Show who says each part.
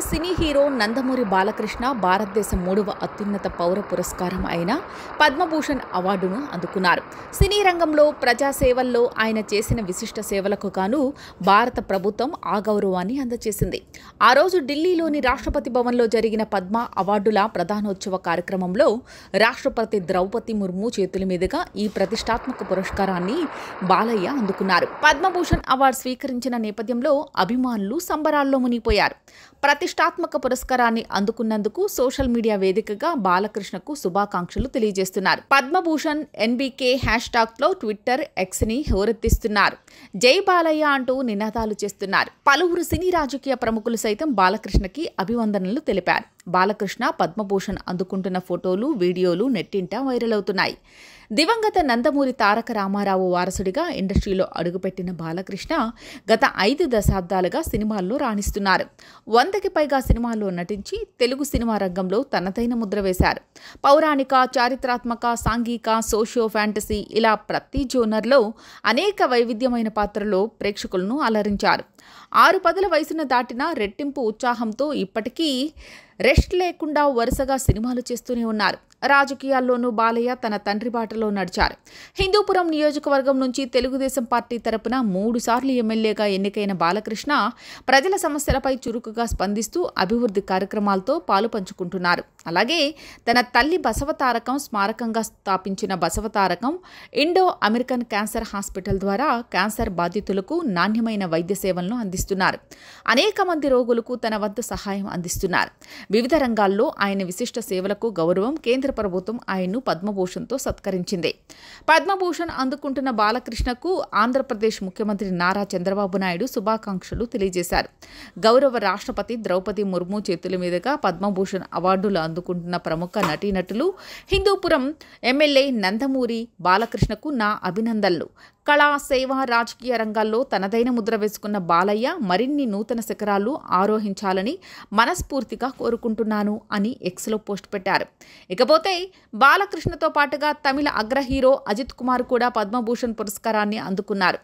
Speaker 1: Cine hero Nandamuri Balakrishna భారతదేశం 3వ అత్యున్నత పౌర పురస్కారం అయిన పద్మభూషణ్ అవార్డును అందుకున్నారు. సినీ రంగంలో ప్రజాసేవల్లో ఆయన చేసిన విశిష్ట సేవలకు గాను భారత ప్రభుత్వం ఆ గౌరవాన్ని అందజేసింది. ఆ రోజు ఢిల్లీలోని రాష్ట్రపతి భవన్లో జరిగిన పద్మ అవార్డుల ప్రధానోత్సవ కార్యక్రమంలో రాష్ట్రపతి ద్రౌపది ముర్ము చేతుల మీదుగా ఈ ప్రతిష్టాత్మక పురస్కారాన్ని బాలయ్య అందుకున్నారు. పద్మభూషణ్ అవార్డు స్వీకరించిన నేపథ్యంలో అభిమానులు సంబరాల్లో మునిగిపోయారు. ప్రతిష్టాత్మక పురస్కారాన్ని అందుకున్నందుకు సోషల్ మీడియా వేదికగా బాలకృష్ణకు శుభాకాంక్షలు తెలియజేస్తున్నారు. పద్మభూషణ్ ఎన్బీకే హ్యాష్టాగ్లో ట్విట్టర్ ఎక్స్ని హోరెత్తిస్తున్నారు. జై బాలయ్య అంటూ నినాదాలు చేస్తున్నారు. పలువురు సినీ రాజకీయ ప్రముఖులు సైతం బాలకృష్ణకి అభివందనలు తెలిపారు. బాలకృష్ణ పద్మభూషణ్ అందుకుంటున్న ఫోటోలు, వీడియోలు నెట్టింట వైరల్ అవుతున్నాయి. దివంగత నందమూరి తారక రామారావు వారసుడిగా ఇండస్ట్రీలో అడుగుపెట్టిన బాలకృష్ణ గత 5 దశాబ్దాలుగా సినిమాల్లో రాణిస్తున్నారు. 100కి పైగా సినిమాల్లో నటించి తెలుగు సినిమా రంగంలో తనదైన ముద్ర వేశారు. పౌరాణిక, చారిత్రాత్మక, సాంఘిక, సోషియో ఫ్యాంటసీ ఇలా ప్రతి జోనర్లో అనేక వైవిధ్యమైన పాత్రలో ప్రేక్షకులను అలరించారు. 6 పదుల వయసును దాటిన రెట్టింపు ఉత్సాహంతో ఇప్పటికీ రెస్ట్ లేకుండా వరుసగా సినిమాలు చేస్తూనే ఉన్నారు. రాజకీయాల్లోనూ బాలయ్య తన తండ్రి బాటలో నడిచారు. హిందూపురం నియోజకవర్గం నుంచి తెలుగుదేశం పార్టీ తరపున 3 సార్లు ఎమ్మెల్యేగా ఎన్నికైన బాలకృష్ణ ప్రజల సమస్యలపై చురుకుగా స్పందిస్తూ అభివృద్ధి కార్యక్రమాలతో పాలు పంచుకుంటున్నారు. అలాగే తన తల్లి బసవతారకం స్మారకంగా స్థాపించిన Basavatarakam Indo American cancer hospital ద్వారా క్యాన్సర్ బాధితులకు నాణ్యమైన వైద్య సేవలను అందిస్తున్నారు. అనేక మంది రోగులకు తన వద్ద సహాయం అందిస్తున్నారు. వివిధ రంగాల్లో ఆయన విశిష్ట సేవలకు గౌరవం కేంద్ర ప్రభుత్వం ఆయన్ను పద్మభూషణ్తో సత్కరించింది. పద్మభూషణ్ అందుకుంటున్న బాలకృష్ణకు ఆంధ్రప్రదేశ్ ముఖ్యమంత్రి నారా చంద్రబాబు నాయుడు శుభాకాంక్షలు తెలియజేశారు. గౌరవ రాష్ట్రపతి ద్రౌపది ముర్ము చేతుల మీదుగా పద్మభూషణ్ అవార్డులు అందుకుంటున్న ప్రముఖ నటీనటులు హిందూపురం ఎమ్మెల్యే నందమూరి బాలకృష్ణకు నా అభినందనలు. కళా, సేవ, రాజకీయ రంగాల్లో తనదైన ముద్ర వేసుకున్న బాలయ్య మరిన్ని నూతన శిఖరాలు ఆరోహించాలని మనస్ఫూర్తిగా కోరుకుంటున్నాను అని ఎక్స్లో పోస్ట్ పెట్టారు. ఇకపోతే బాలకృష్ణతో పాటుగా తమిళ అగ్ర హీరో అజిత్ కుమార్ కూడా పద్మభూషణ్ పురస్కారాన్ని అందుకున్నారు.